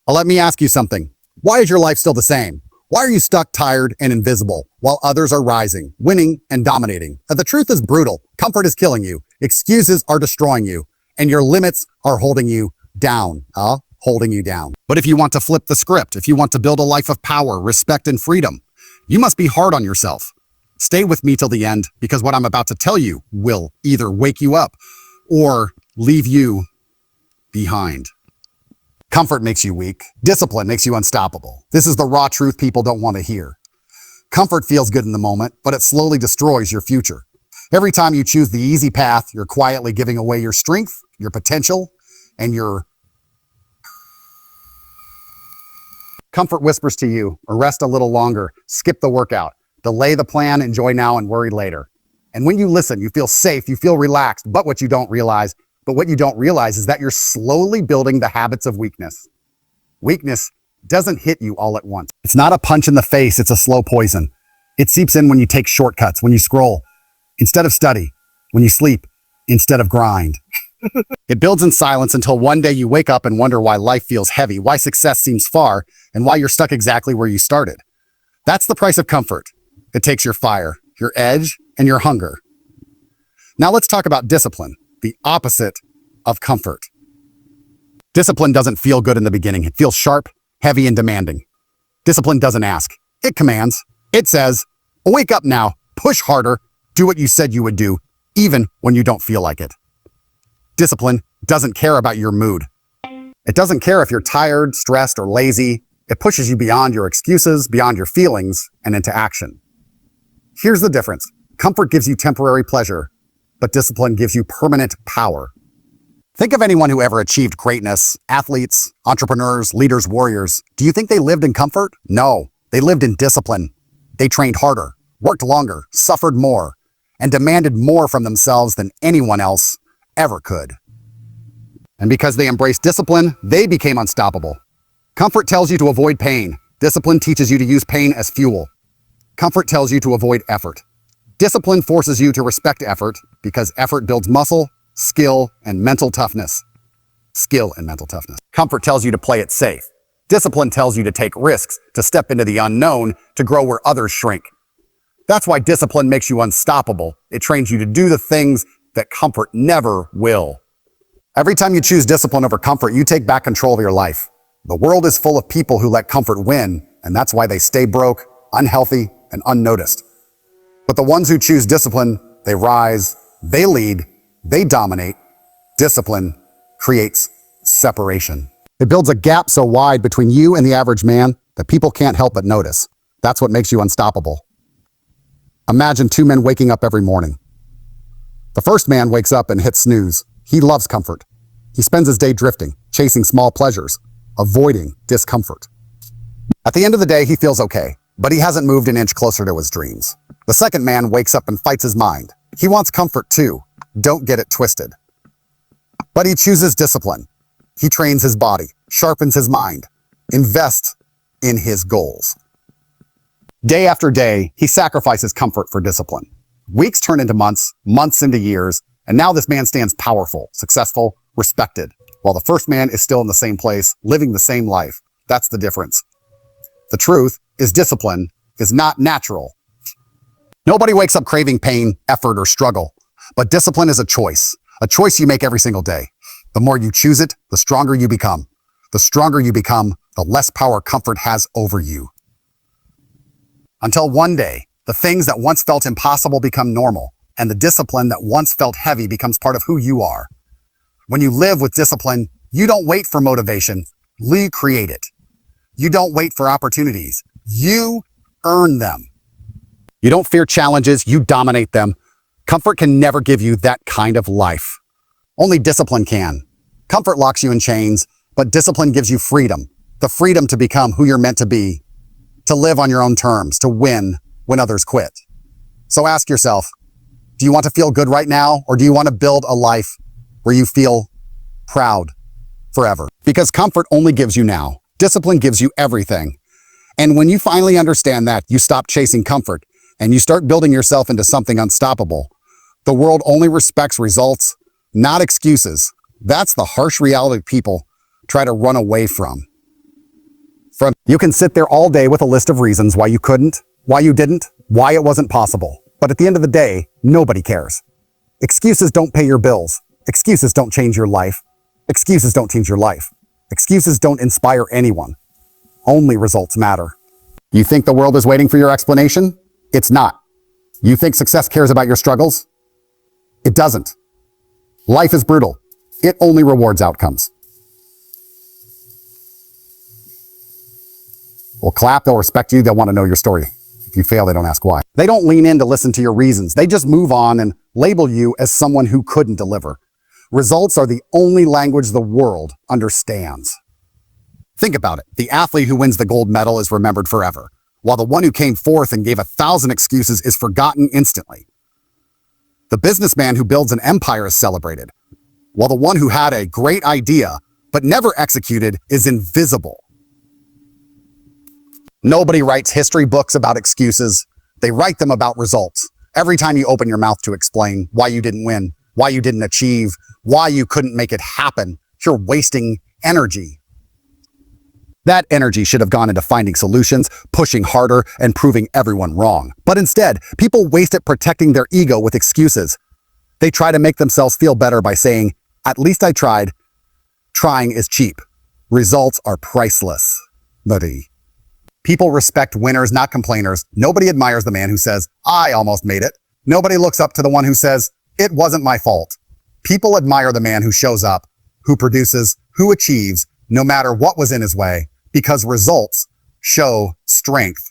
Let me ask you something. Why is your life still the same? Why are you stuck, tired, and invisible while others are rising, winning, and dominating? The truth is brutal. Comfort is killing you. Excuses are destroying you. And your limits are holding you down. Holding you down. But if you want to flip the script, if you want to build a life of power, respect, and freedom, you must be hard on yourself. Stay with me till the end, because what I'm about to tell you will either wake you up or leave you behind. Comfort makes you weak. Discipline makes you unstoppable. This is the raw truth people don't want to hear. Comfort feels good in the moment, but it slowly destroys your future. Every time you choose the easy path, you're quietly giving away your strength, your potential, and your comfort whispers to you, rest a little longer, skip the workout, delay the plan, enjoy now, and worry later. And when you listen, you feel safe, you feel relaxed, but what you don't realize is that you're slowly building the habits of weakness. Weakness doesn't hit you all at once. It's not a punch in the face, it's a slow poison. It seeps in when you take shortcuts, when you scroll instead of study, when you sleep instead of grind. It builds in silence until one day you wake up and wonder why life feels heavy, why success seems far, and why you're stuck exactly where you started. That's the price of comfort. It takes your fire, your edge, and your hunger. Now let's talk about discipline, the opposite of comfort. Discipline doesn't feel good in the beginning. It feels sharp, heavy, and demanding. Discipline doesn't ask. It commands. It says, wake up now, push harder, do what you said you would do, even when you don't feel like it. Discipline doesn't care about your mood. It doesn't care if you're tired, stressed, or lazy. It pushes you beyond your excuses, beyond your feelings, and into action. Here's the difference. Comfort gives you temporary pleasure, but discipline gives you permanent power. Think of anyone who ever achieved greatness, athletes, entrepreneurs, leaders, warriors. Do you think they lived in comfort? No, they lived in discipline. They trained harder, worked longer, suffered more, and demanded more from themselves than anyone else ever could. And because they embraced discipline, they became unstoppable. Comfort tells you to avoid pain. Discipline teaches you to use pain as fuel. Comfort tells you to avoid effort. Discipline forces you to respect effort because effort builds muscle, skill, and mental toughness. Comfort tells you to play it safe. Discipline tells you to take risks, to step into the unknown, to grow where others shrink. That's why discipline makes you unstoppable. It trains you to do the things that comfort never will. Every time you choose discipline over comfort, you take back control of your life. The world is full of people who let comfort win, and that's why they stay broke, unhealthy, and unnoticed. But the ones who choose discipline, they rise, they lead, they dominate. Discipline creates separation. It builds a gap so wide between you and the average man that people can't help but notice. That's what makes you unstoppable. Imagine two men waking up every morning. The first man wakes up and hits snooze. He loves comfort. He spends his day drifting, chasing small pleasures, avoiding discomfort. At the end of the day, he feels okay, but he hasn't moved an inch closer to his dreams. The second man wakes up and fights his mind. He wants comfort too. Don't get it twisted. But he chooses discipline. He trains his body, sharpens his mind, invests in his goals. Day after day, he sacrifices comfort for discipline. Weeks turn into months, months into years, and now this man stands powerful, successful, respected, while the first man is still in the same place, living the same life. That's the difference. The truth is discipline is not natural. Nobody wakes up craving pain, effort, or struggle, but discipline is a choice you make every single day. The more you choose it, the stronger you become. The stronger you become, the less power comfort has over you. Until one day, the things that once felt impossible become normal, and the discipline that once felt heavy becomes part of who you are. When you live with discipline, you don't wait for motivation, you create it. You don't wait for opportunities, you earn them. You don't fear challenges, you dominate them. Comfort can never give you that kind of life. Only discipline can. Comfort locks you in chains, but discipline gives you freedom. The freedom to become who you're meant to be, to live on your own terms, to win when others quit. So ask yourself, do you want to feel good right now, or do you want to build a life where you feel proud forever? Because comfort only gives you now. Discipline gives you everything. And when you finally understand that, you stop chasing comfort and you start building yourself into something unstoppable. The world only respects results, not excuses. That's the harsh reality people try to run away from. You can sit there all day with a list of reasons why you couldn't, why you didn't, why it wasn't possible. But at the end of the day, nobody cares. Excuses don't pay your bills. Excuses don't change your life. Excuses don't change your life. Excuses don't inspire anyone. Only results matter. You think the world is waiting for your explanation? It's not. You think success cares about your struggles? It doesn't. Life is brutal. It only rewards outcomes. Well, clap, they'll respect you, they'll want to know your story. If you fail, they don't ask why. They don't lean in to listen to your reasons. They just move on and label you as someone who couldn't deliver. Results are the only language the world understands. Think about it. The athlete who wins the gold medal is remembered forever, while the one who came fourth and gave 1,000 excuses is forgotten instantly. The businessman who builds an empire is celebrated, while the one who had a great idea but never executed is invisible. Nobody writes history books about excuses. They write them about results. Every time you open your mouth to explain why you didn't win, why you didn't achieve, why you couldn't make it happen, you're wasting energy. That energy should have gone into finding solutions, pushing harder, and proving everyone wrong. But instead, people waste it protecting their ego with excuses. They try to make themselves feel better by saying, "At least I tried." Trying is cheap. Results are priceless. Buddy. People respect winners, not complainers. Nobody admires the man who says, "I almost made it." Nobody looks up to the one who says, "It wasn't my fault." People admire the man who shows up, who produces, who achieves, no matter what was in his way, because results show strength.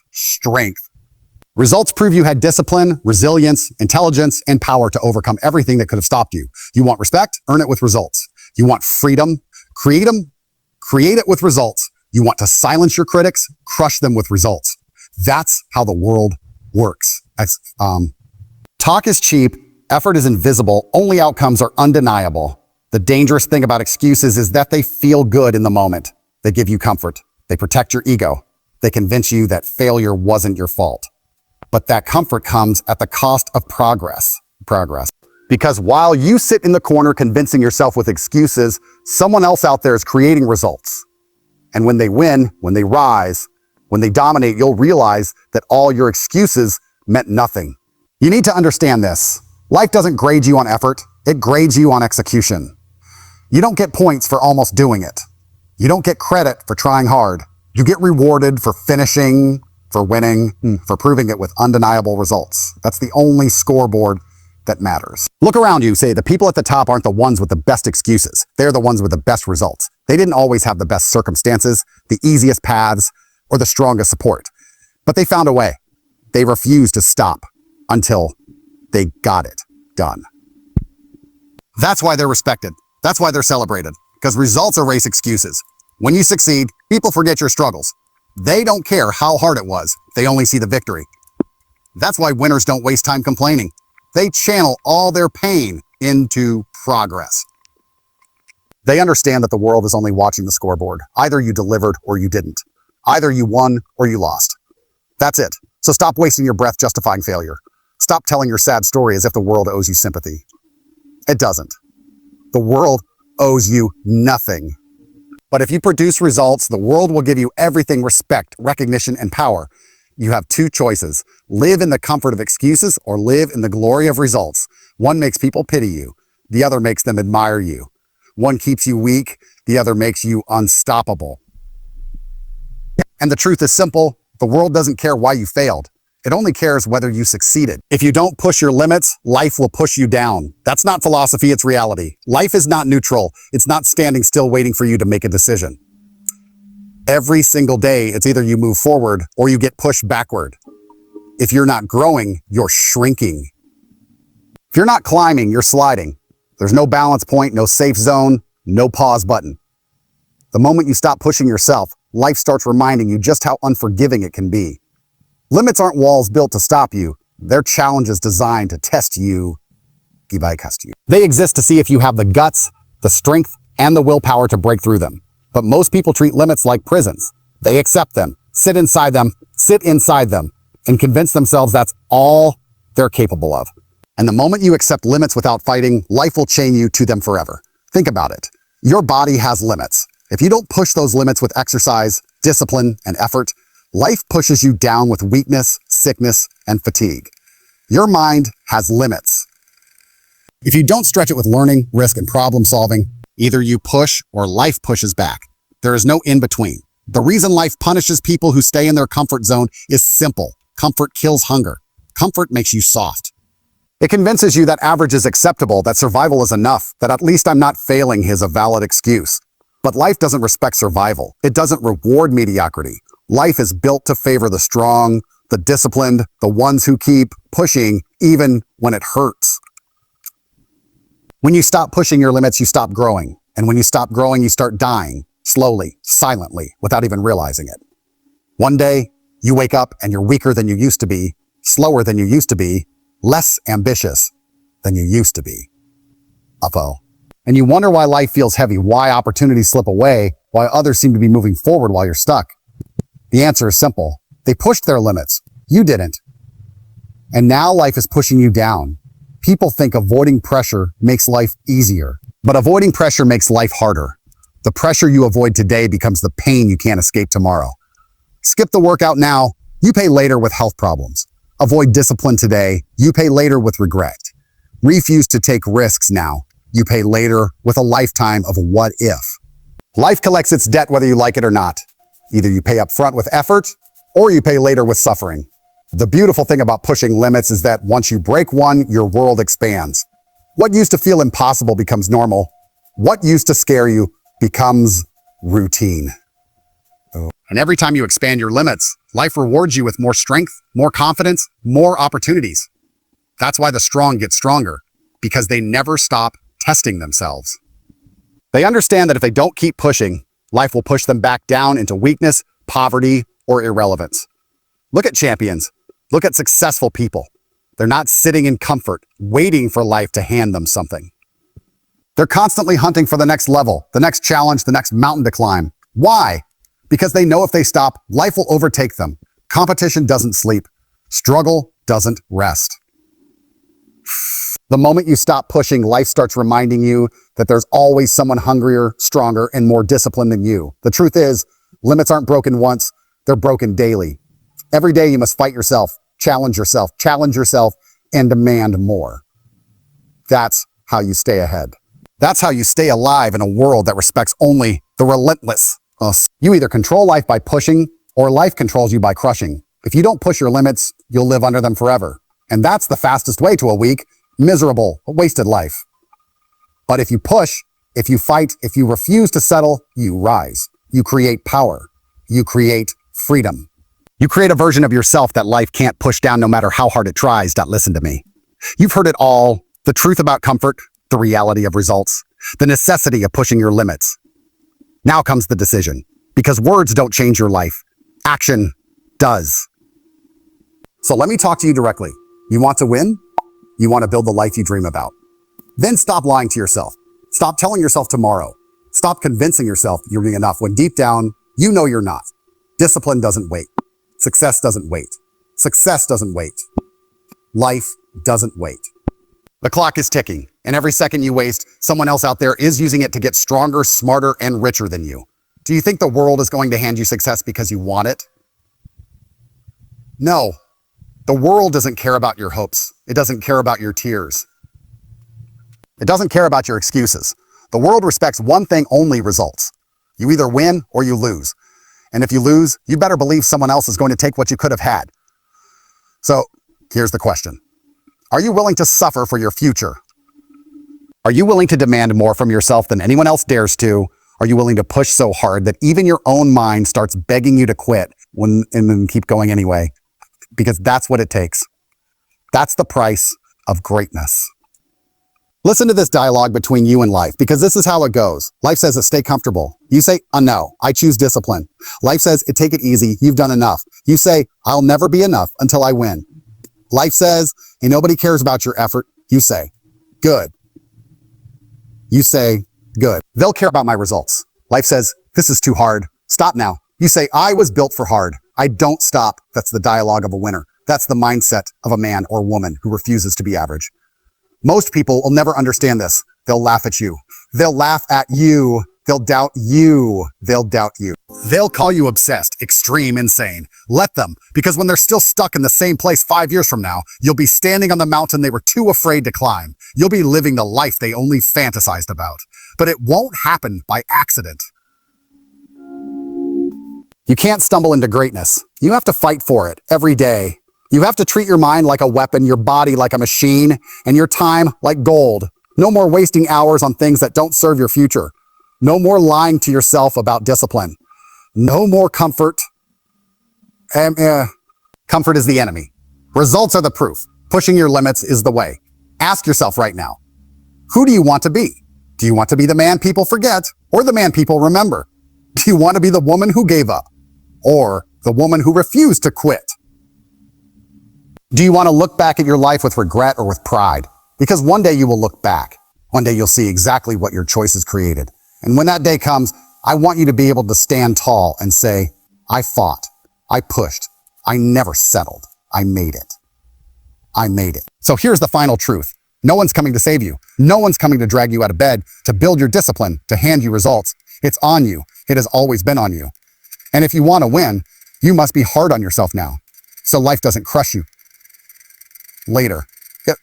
Results prove you had discipline, resilience, intelligence, and power to overcome everything that could have stopped you. You want respect? Earn it with results. You want freedom? Create it with results. You want to silence your critics? Crush them with results. That's how the world works. Talk is cheap. Effort is invisible. Only outcomes are undeniable. The dangerous thing about excuses is that they feel good in the moment. They give you comfort. They protect your ego. They convince you that failure wasn't your fault. But that comfort comes at the cost of progress. Because while you sit in the corner convincing yourself with excuses, someone else out there is creating results. And when they win, when they rise, when they dominate, you'll realize that all your excuses meant nothing. You need to understand this. Life doesn't grade you on effort. It grades you on execution. You don't get points for almost doing it. You don't get credit for trying hard. You get rewarded for finishing, for winning, for proving it with undeniable results. That's the only scoreboard that matters. Look around you, say the people at the top aren't the ones with the best excuses. They're the ones with the best results. They didn't always have the best circumstances, the easiest paths, or the strongest support. But they found a way. They refused to stop until they got it done. That's why they're respected. That's why they're celebrated. Because results erase excuses. When you succeed, people forget your struggles. They don't care how hard it was. They only see the victory. That's why winners don't waste time complaining. They channel all their pain into progress. They understand that the world is only watching the scoreboard. Either you delivered or you didn't. Either you won or you lost. That's it. So stop wasting your breath justifying failure. Stop telling your sad story as if the world owes you sympathy. It doesn't. The world owes you nothing. But if you produce results, the world will give you everything: respect, recognition, and power. You have two choices: live in the comfort of excuses or live in the glory of results. One makes people pity you. The other makes them admire you. One keeps you weak. The other makes you unstoppable. And the truth is simple. The world doesn't care why you failed. It only cares whether you succeeded. If you don't push your limits, life will push you down. That's not philosophy, it's reality. Life is not neutral. It's not standing still waiting for you to make a decision. Every single day, it's either you move forward or you get pushed backward. If you're not growing, you're shrinking. If you're not climbing, you're sliding. There's no balance point, no safe zone, no pause button. The moment you stop pushing yourself, life starts reminding you just how unforgiving it can be. Limits aren't walls built to stop you. They're challenges designed to test you. They exist to see if you have the guts, the strength, and the willpower to break through them. But most people treat limits like prisons. They accept them, sit inside them, and convince themselves that's all they're capable of. And the moment you accept limits without fighting, life will chain you to them forever. Think about it. Your body has limits. If you don't push those limits with exercise, discipline, and effort, life pushes you down with weakness, sickness, and fatigue. Your mind has limits. If you don't stretch it with learning, risk, and problem solving, either you push or life pushes back. There is no in between. The reason life punishes people who stay in their comfort zone is simple. Comfort kills hunger. Comfort makes you soft. It convinces you that average is acceptable, that survival is enough, that at least I'm not failing is a valid excuse. But life doesn't respect survival. It doesn't reward mediocrity. Life is built to favor the strong, the disciplined, the ones who keep pushing even when it hurts. When you stop pushing your limits, you stop growing. And when you stop growing, you start dying, slowly, silently, without even realizing it. One day, you wake up and you're weaker than you used to be, slower than you used to be, less ambitious than you used to be. Uh-oh. And you wonder why life feels heavy, why opportunities slip away, why others seem to be moving forward while you're stuck. The answer is simple. They pushed their limits. You didn't. And now life is pushing you down. People think avoiding pressure makes life easier, but avoiding pressure makes life harder. The pressure you avoid today becomes the pain you can't escape tomorrow. Skip the workout now, you pay later with health problems. Avoid discipline today, you pay later with regret. Refuse to take risks now, you pay later with a lifetime of what if. Life collects its debt whether you like it or not. Either you pay up front with effort, or you pay later with suffering. The beautiful thing about pushing limits is that once you break one, your world expands. What used to feel impossible becomes normal. What used to scare you becomes routine. And every time you expand your limits, life rewards you with more strength, more confidence, more opportunities. That's why the strong get stronger, because they never stop testing themselves. They understand that if they don't keep pushing, life will push them back down into weakness, poverty, or irrelevance. Look at champions. Look at successful people. They're not sitting in comfort, waiting for life to hand them something. They're constantly hunting for the next level, the next challenge, the next mountain to climb. Why? Because they know if they stop, life will overtake them. Competition doesn't sleep. Struggle doesn't rest. The moment you stop pushing, life starts reminding you that there's always someone hungrier, stronger, and more disciplined than you. The truth is, limits aren't broken once, they're broken daily. Every day you must fight yourself, challenge yourself, and demand more. That's how you stay ahead. That's how you stay alive in a world that respects only the relentless. You either control life by pushing, or life controls you by crushing. If you don't push your limits, you'll live under them forever. And that's the fastest way to a weak, miserable, wasted life. But if you push, if you fight, if you refuse to settle, you rise. You create power. You create freedom. You create a version of yourself that life can't push down no matter how hard it tries. Listen to me. You've heard it all. The truth about comfort, the reality of results, the necessity of pushing your limits. Now comes the decision. Because words don't change your life. Action does. So let me talk to you directly. You want to win? You want to build the life you dream about. Then stop lying to yourself. Stop telling yourself tomorrow. Stop convincing yourself you're being enough when deep down, you know you're not. Discipline doesn't wait. Success doesn't wait. Success doesn't wait. Life doesn't wait. The clock is ticking, and every second you waste, someone else out there is using it to get stronger, smarter, and richer than you. Do you think the world is going to hand you success because you want it? No. The world doesn't care about your hopes. It doesn't care about your tears. It doesn't care about your excuses. The world respects one thing only: results. You either win or you lose. And if you lose, you better believe someone else is going to take what you could have had. So, here's the question. Are you willing to suffer for your future? Are you willing to demand more from yourself than anyone else dares to? Are you willing to push so hard that even your own mind starts begging you to quit and then keep going anyway? Because that's what it takes. That's the price of greatness. Listen to this dialogue between you and life, because this is how it goes. Life says stay comfortable. You say, no, I choose discipline. Life says take it easy. You've done enough. You say, I'll never be enough until I win. Life says, hey, nobody cares about your effort. You say, good. You say, good. They'll care about my results. Life says, this is too hard. Stop now. You say, I was built for hard. I don't stop. That's the dialogue of a winner. That's the mindset of a man or woman who refuses to be average. Most people will never understand this. They'll laugh at you. They'll laugh at you They'll doubt you. They'll doubt you. They'll call you obsessed, extreme, insane. Let them, because when they're still stuck in the same place 5 years from now, you'll be standing on the mountain they were too afraid to climb. You'll be living the life they only fantasized about. But it won't happen by accident. You can't stumble into greatness. You have to fight for it every day. You have to treat your mind like a weapon, your body like a machine, and your time like gold. No more wasting hours on things that don't serve your future. No more lying to yourself about discipline. No more comfort. Comfort is the enemy. Results are the proof. Pushing your limits is the way. Ask yourself right now, who do you want to be? Do you want to be the man people forget or the man people remember? Do you want to be the woman who gave up or the woman who refused to quit? Do you want to look back at your life with regret or with pride? Because one day you will look back. One day you'll see exactly what your choices created. And when that day comes, I want you to be able to stand tall and say, I fought, I pushed, I never settled, I made it. I made it. So here's the final truth. No one's coming to save you. No one's coming to drag you out of bed, to build your discipline, to hand you results. It's on you. It has always been on you. And if you want to win, you must be hard on yourself now, so life doesn't crush you later. Yep.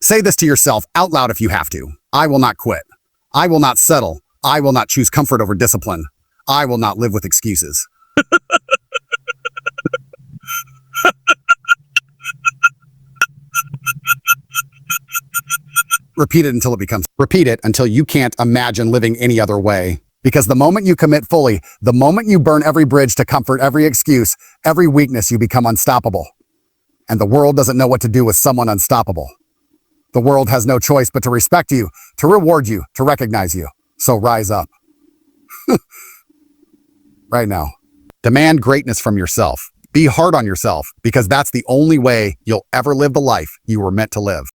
Say this to yourself out loud if you have to. I will not quit. I will not settle. I will not choose comfort over discipline. I will not live with excuses. Repeat it until you can't imagine living any other way. Because the moment you commit fully, the moment you burn every bridge to comfort every excuse, every weakness, you become unstoppable. And the world doesn't know what to do with someone unstoppable. The world has no choice but to respect you, to reward you, to recognize you. So rise up. Right now. Demand greatness from yourself. Be hard on yourself, because that's the only way you'll ever live the life you were meant to live.